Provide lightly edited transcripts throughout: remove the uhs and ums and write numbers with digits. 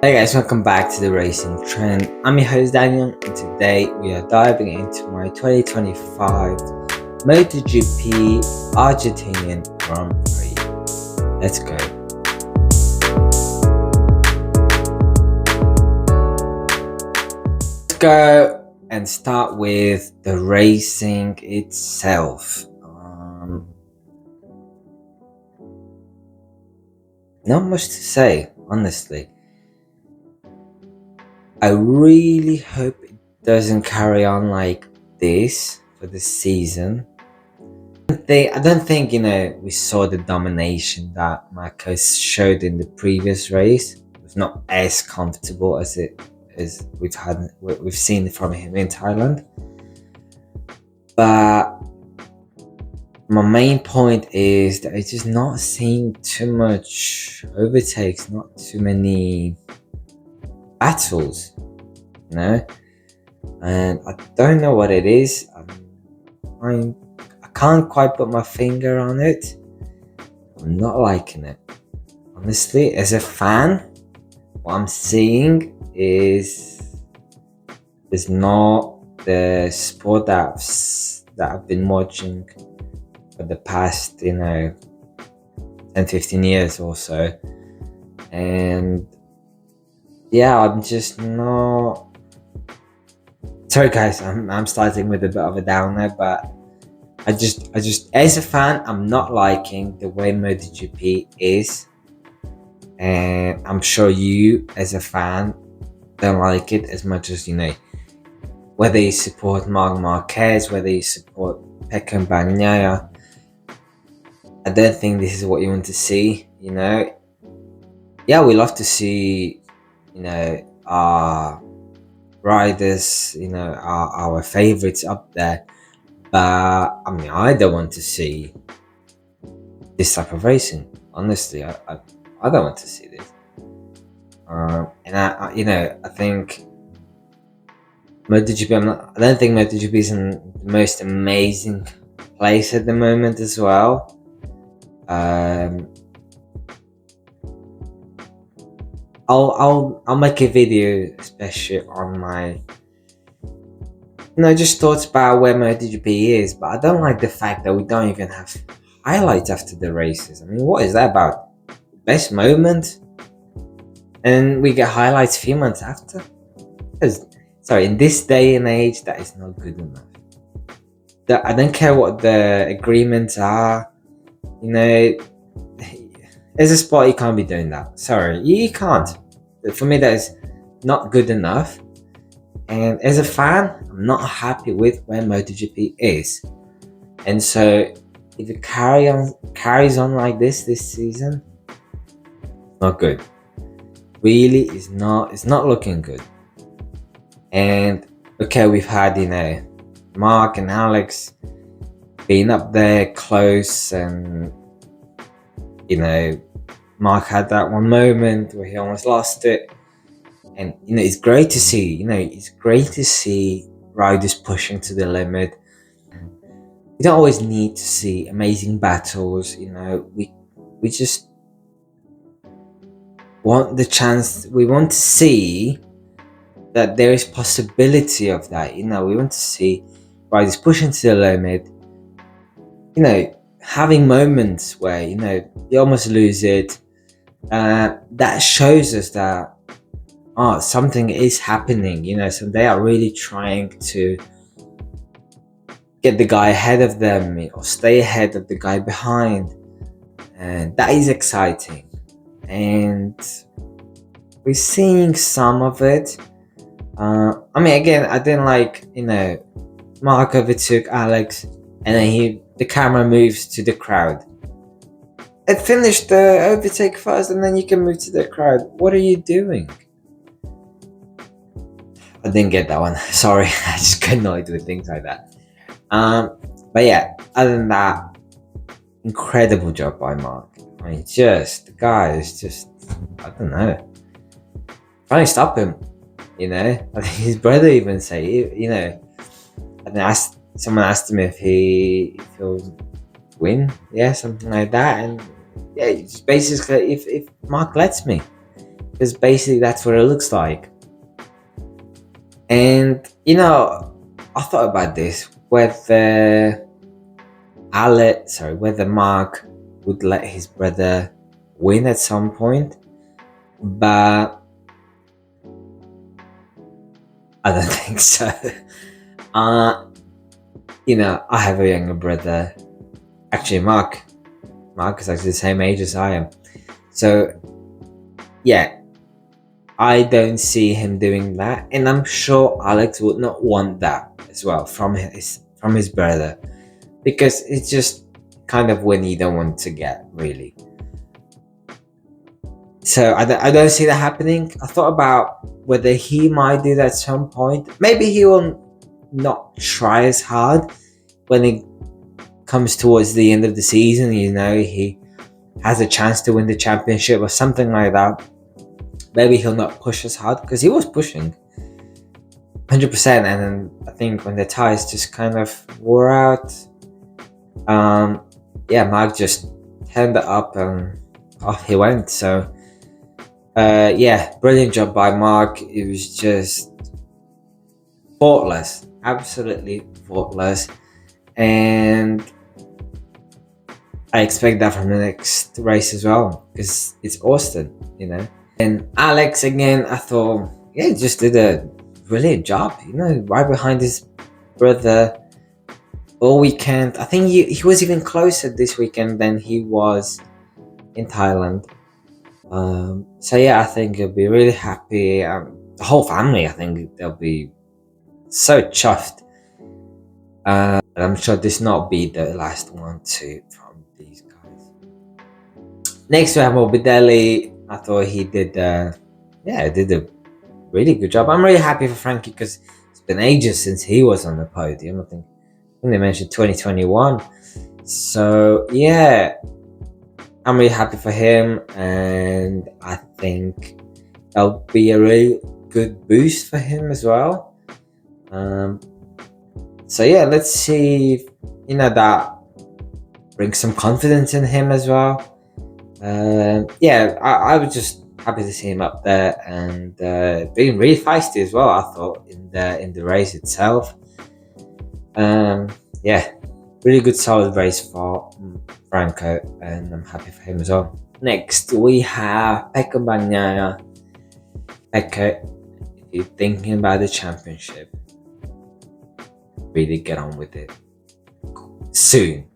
Hey guys, welcome back to the Racing Trend. I'm your host Daniel, and today we are diving into my 2025 MotoGP Argentinian Grand Prix. Let's go. Let's go and start with the racing itself. Not much to say, honestly. I really hope it doesn't carry on like this for the season. I don't think we saw the domination that Marcos showed in the previous race. It was not as comfortable as we've seen from him in Thailand. But my main point is that it's just not seeing too much overtakes, not too many battles, and I don't know what it is. I can't quite put my finger on it. I'm not liking it, honestly. As a fan, what I'm seeing is not the sport that I've been watching for the past 10-15 years or so. And yeah, I'm just not. Sorry guys, I'm starting with a bit of a downer, but I just as a fan, I'm not liking the way MotoGP is, and I'm sure you as a fan don't like it as much as whether you support Marc Marquez, whether you support Pecco Bagnaia. I don't think this is what you want to see. Yeah, we love to see our riders, our favorites up there. But I don't want to see this type of racing. Honestly, I don't want to see this. And I think MotoGP. I don't think MotoGP is in the most amazing place at the moment as well. I'll make a video especially on my just thoughts about where MotoGP is, but I don't like the fact that we don't even have highlights after the races. What is that about? Best moment? And we get highlights a few months after? Sorry, in this day and age, that is not good enough. I don't care what the agreements are. As a sport, you can't be doing that. Sorry, you can't. For me, that is not good enough. And as a fan, I'm not happy with where MotoGP is. And so, if it carries on like this season, not good. Really, it's not looking good. And okay, we've had Mark and Alex being up there close, and Mark had that one moment where he almost lost it. And it's great to see. It's great to see riders pushing to the limit. We don't always need to see amazing battles. We just want the chance. We want to see that there is possibility of that. We want to see riders pushing to the limit. Having moments where you almost lose it. That shows us that something is happening. So they are really trying to get the guy ahead of them or stay ahead of the guy behind, and that is exciting. And we're seeing some of it. Again, I didn't like Mark overtook Alex, and then the camera moves to the crowd. It finished the overtake first, and then you can move to the crowd. What are you doing? I didn't get that one. Sorry, I just get annoyed with things like that. But yeah, other than that, incredible job by Mark. The guy is just, I don't know, trying to stop him. I think his brother even say, and someone asked him if he'll win, something like that, and just basically, if Mark lets me, because basically that's what it looks like. And you know, I thought about this, whether whether Mark would let his brother win at some point, but I don't think so. You know, I have a younger brother. Actually, Mark is actually the same age as I am. So, yeah, I don't see him doing that, and I'm sure Alex would not want that as well from his brother, because it's just kind of when you don't want to get, really. So I don't see that happening. I thought about whether he might do that at some point. Maybe he will not try as hard when it comes towards the end of the season. You know, he has a chance to win the championship or something like that. Maybe he'll not push as hard, because he was pushing 100%, and then I think when the tires just kind of wore out, Mark just turned it up and off he went. So brilliant job by Mark. It was just faultless, absolutely faultless, and I expect that from the next race as well, because it's Austin, you know. And Alex, again, I thought, he just did a brilliant job, you know, right behind his brother all weekend. I think he was even closer this weekend than he was in Thailand. I think he'll be really happy. The whole family, I think they'll be so chuffed. I'm sure this not be the last one from these guys. Next we have Morbidelli. I thought he did a really good job. I'm really happy for Frankie, because it's been ages since he was on the podium. I think they mentioned 2021. So yeah, I'm really happy for him, and I think that'll be a really good boost for him as well. Let's see if, that brings some confidence in him as well. I was just happy to see him up there, and being really feisty as well, I thought, in the race itself. Really good solid race for Franco, and I'm happy for him as well. Next we have Pecco Bagnaia. Pecco, if you're thinking about the championship, really get on with it soon.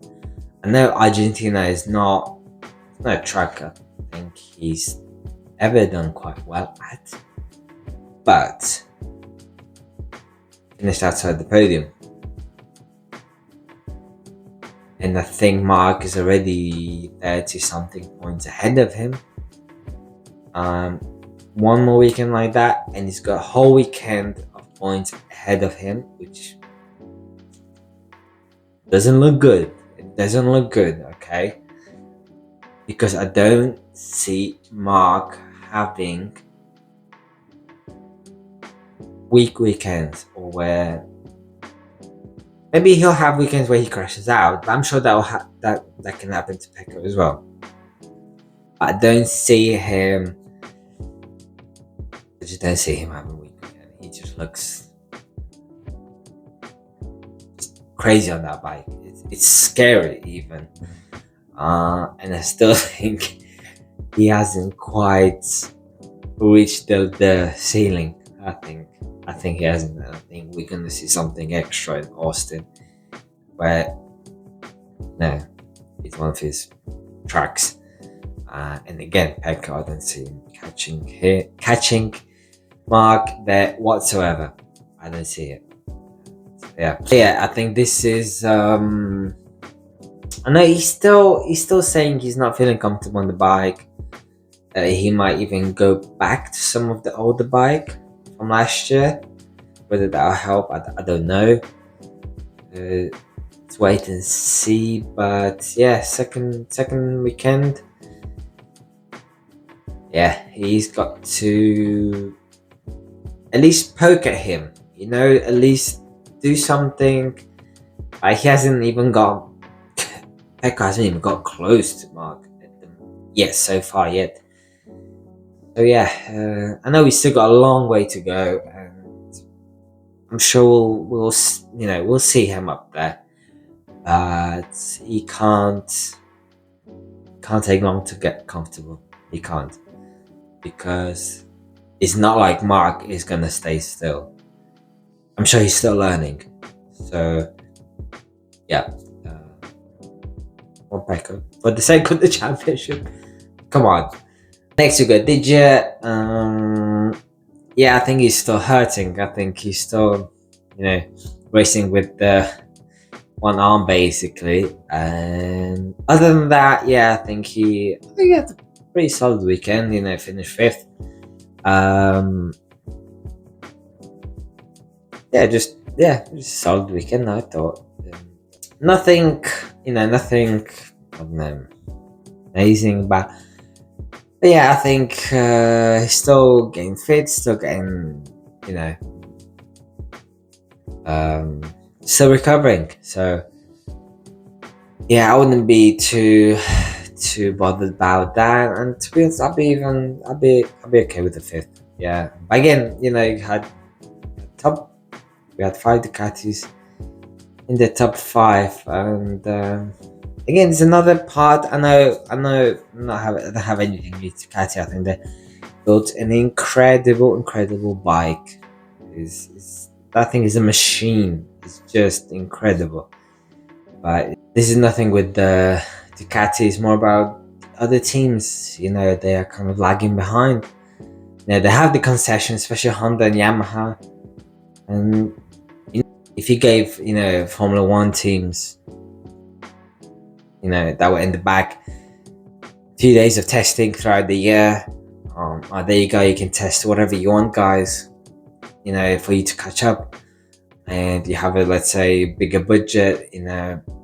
I know Argentina is not a tracker I think he's ever done quite well at, but finished outside the podium. And I think Mark is already 30-something points ahead of him. One more weekend like that, and he's got a whole weekend of points ahead of him, which doesn't look good. It doesn't look good, okay? Because I don't see Mark having weak weekends, or where maybe he'll have weekends where he crashes out, but I'm sure that can happen to Pecco as well. I don't see him. I just don't see him having a weak weekend. He just looks crazy on that bike. It's scary even, and I still think he hasn't quite reached the ceiling. I think he hasn't. I think we're gonna see something extra in Austin, where it's one of his tracks. And again, Pecco, I don't see him catching Mark there whatsoever. I don't see it. I think this is. I know he's still saying he's not feeling comfortable on the bike. He might even go back to some of the older bike from last year. Whether that'll help, I don't know. Let's wait and see. But second weekend. He's got to at least poke at him. At least do something. He hasn't even got. Pecco hasn't even got close to Mark so far yet. So yeah, I know we still got a long way to go, and I'm sure we'll see him up there, but he can't take long to get comfortable. He can't, because it's not like Mark is gonna stay still. I'm sure he's still learning. So yeah, one back up for the sake of the championship. Come on. Next we got Digit. Yeah, I think he's still hurting. I think he's still, racing with the one arm basically. And other than that, yeah, I think he had a pretty solid weekend. Finished fifth. Just a solid weekend. I thought nothing, nothing, I don't know, amazing, but yeah, I think he's still getting fit, still getting, still recovering. So yeah, I wouldn't be too bothered about that. And to be honest, I'll be okay with the fifth. Yeah, but again, you had we had 5 Ducatis in the top 5, and again, it's another part. I know, I don't have anything with Ducati. I think they built an incredible bike. That thing is a machine. It's just incredible. But this is nothing with the Ducati. It's more about other teams. They are kind of lagging behind. They have the concessions, especially Honda and Yamaha. And if you gave Formula One teams, that were in the back, a few days of testing throughout the year, there you go. You can test whatever you want, guys. For you to catch up, and you have a, let's say, bigger budget,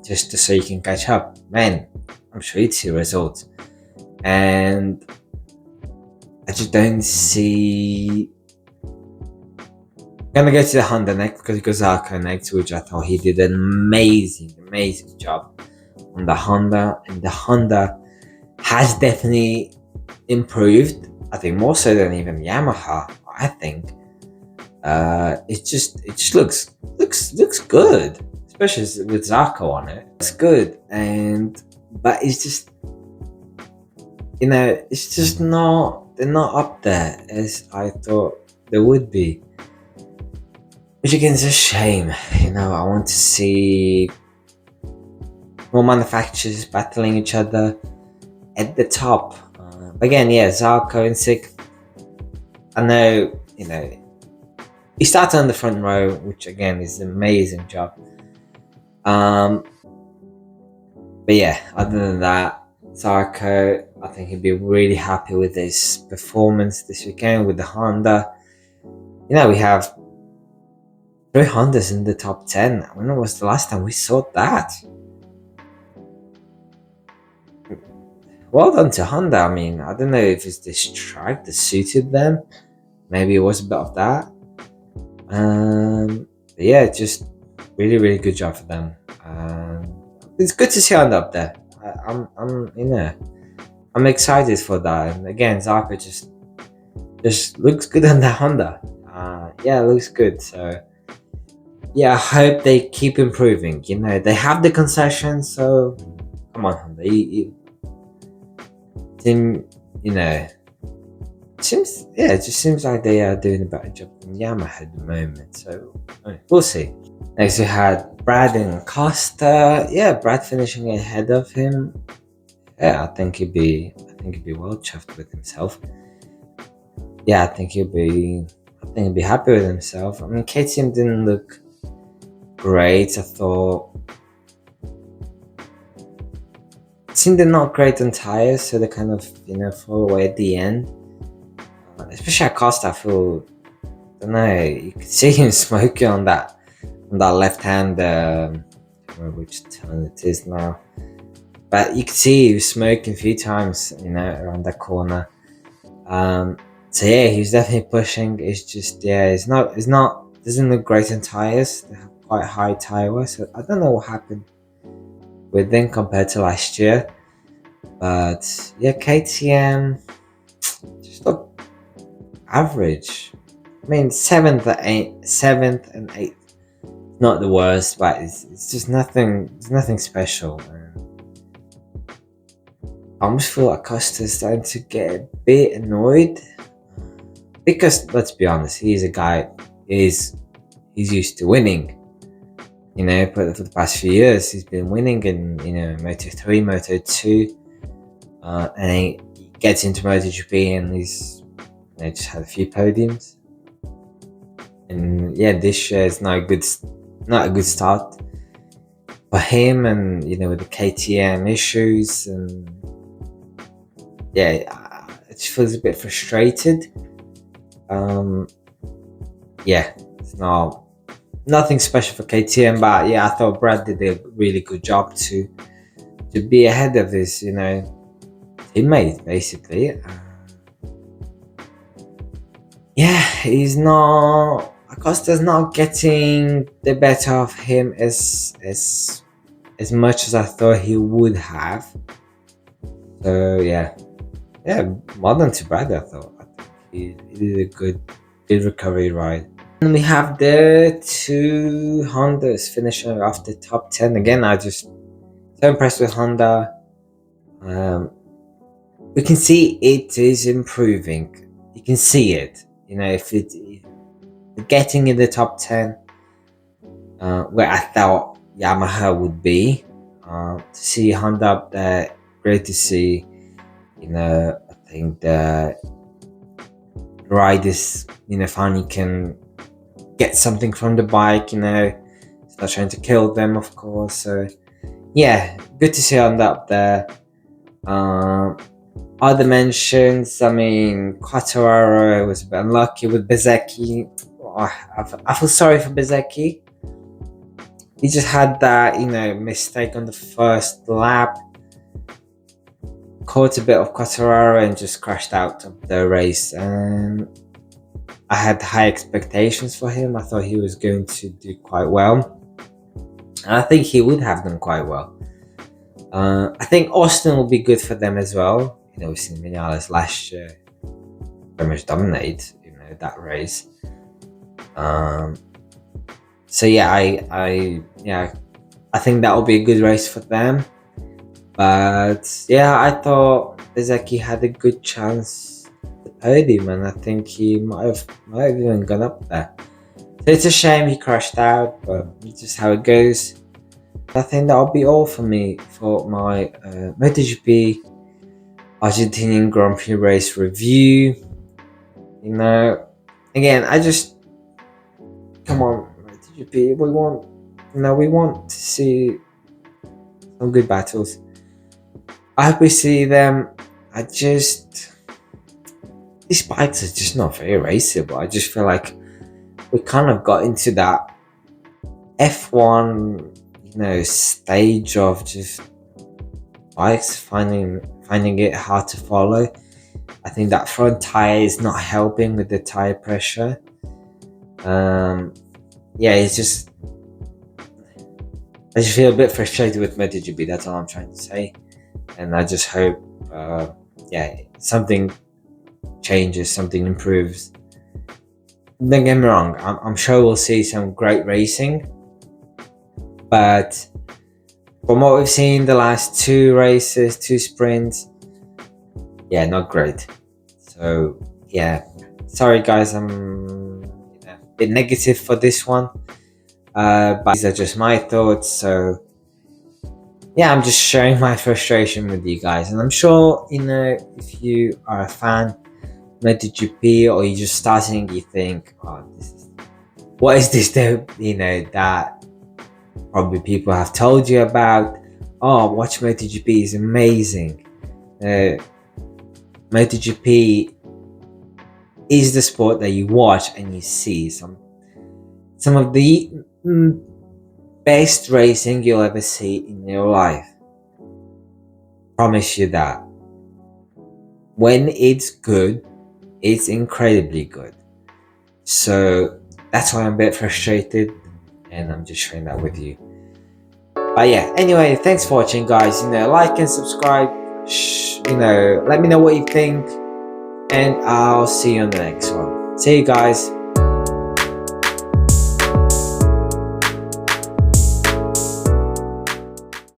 just so you can catch up. Man, I'm sure you'd see results. And I just don't see. I'm gonna go to the Honda next, because it goes Zarco next, which I thought he did an amazing job on the Honda, and the Honda has definitely improved. I think more so than even Yamaha. I think it just looks good, especially with Zarco on it. It's good, but it's just it's just not, they're not up there as I thought they would be. Which again is a shame. I want to see more manufacturers battling each other at the top. But again, yeah, Zarco in 6th. I know, he started on the front row, which again is an amazing job. But yeah, other than that, Zarco, I think he'd be really happy with his performance this weekend with the Honda. We have 3 Hondas in the top 10. When was the last time we saw that? Well done to Honda. I mean, I don't know if it's this track that suited them. Maybe it was a bit of that. But yeah, just really good job for them. It's good to see Honda up there. I'm excited for that. And again, Zarco just looks good on the Honda. Yeah, it looks good. So yeah, I hope they keep improving. They have the concession, so come on, Honda. It just seems like they are doing a better job than Yamaha at the moment. So we'll see. Next we had Brad and Costa. Yeah, Brad finishing ahead of him. Yeah, I think he'd be well chuffed with himself. Yeah, I think he'd be happy with himself. I mean, KTM didn't look great. I thought it seemed they're not great on tires, so they kind of fall away at the end. Especially at Costa, I feel, I don't know, you could see him smoking on that left hand. I don't remember which turn it is now, but you could see he was smoking a few times, around that corner. So yeah, he was definitely pushing. It's just, yeah, it's not doesn't look great on tires. They have quite high tire wear, so I don't know what happened with them compared to last year. But yeah, KTM just look average. I mean, seventh and eighth, not the worst, but it's just nothing. It's nothing special. I almost feel like Costa's starting to get a bit annoyed because, let's be honest, he's a guy. He's used to winning. You know, but for the past few years, he's been winning in Moto3, Moto2, and he gets into MotoGP and he's just had a few podiums. And yeah, this year is not a good start for him, and with the KTM issues, and yeah, it just feels a bit frustrated. Yeah, it's nothing special for KTM, but yeah, I thought Brad did a really good job to be ahead of his teammate, basically. Yeah, Acosta's not getting the better of him as much as I thought he would have. So yeah, well done to Brad. I think he did a good recovery ride. And we have the two Hondas finishing off the top 10 again. I just so impressed with Honda. We can see it is improving. You can see it. If getting in the top 10, where I thought Yamaha would be, to see Honda up there, great to see. I think the riders, finally can get something from the bike. It's not trying to kill them, of course. So yeah, good to see Honda up there. Other mentions, I mean, Quartararo was a bit unlucky with Bezzecchi. I feel sorry for Bezzecchi. He just had that, mistake on the first lap. Caught a bit of Quartararo and just crashed out of the race. And I had high expectations for him. I thought he was going to do quite well. And I think he would have done quite well. I think Austin will be good for them as well. We've seen Vinales last year pretty much dominate, that race. So yeah, I think that will be a good race for them. But yeah, I thought Bezzecchi had a good chance at the podium, and I think he might have even gone up there. So it's a shame he crashed out, but it's just how it goes. I think that'll be all for me for my MotoGP Argentinian Grand Prix race review. Again, come on, MotoGP. We want to see some good battles. I hope we see them. These bikes are just not very raceable. I just feel like we kind of got into that F1, stage of just bikes finding it hard to follow. I think that front tire is not helping with the tire pressure. It's just, I just feel a bit frustrated with MotoGP. That's all I'm trying to say, and I just hope, something changes, something improves. Don't get me wrong. I'm sure we'll see some great racing, but from what we've seen the last two races, two sprints, not great. So sorry guys, I'm a bit negative for this one, but these are just my thoughts. So I'm just sharing my frustration with you guys, and I'm sure if you are a fan of MotoGP or you're just starting, you think, what is this that probably people have told you about. Watch MotoGP is amazing. MotoGP is the sport that you watch and you see some of the best racing you'll ever see in your life. Promise you that. When it's good, it's incredibly good. So that's why I'm a bit frustrated, and I'm just sharing that with you. But anyway, thanks for watching, guys. Like and subscribe. Let me know what you think. and I'll see you on the next one. See you guys.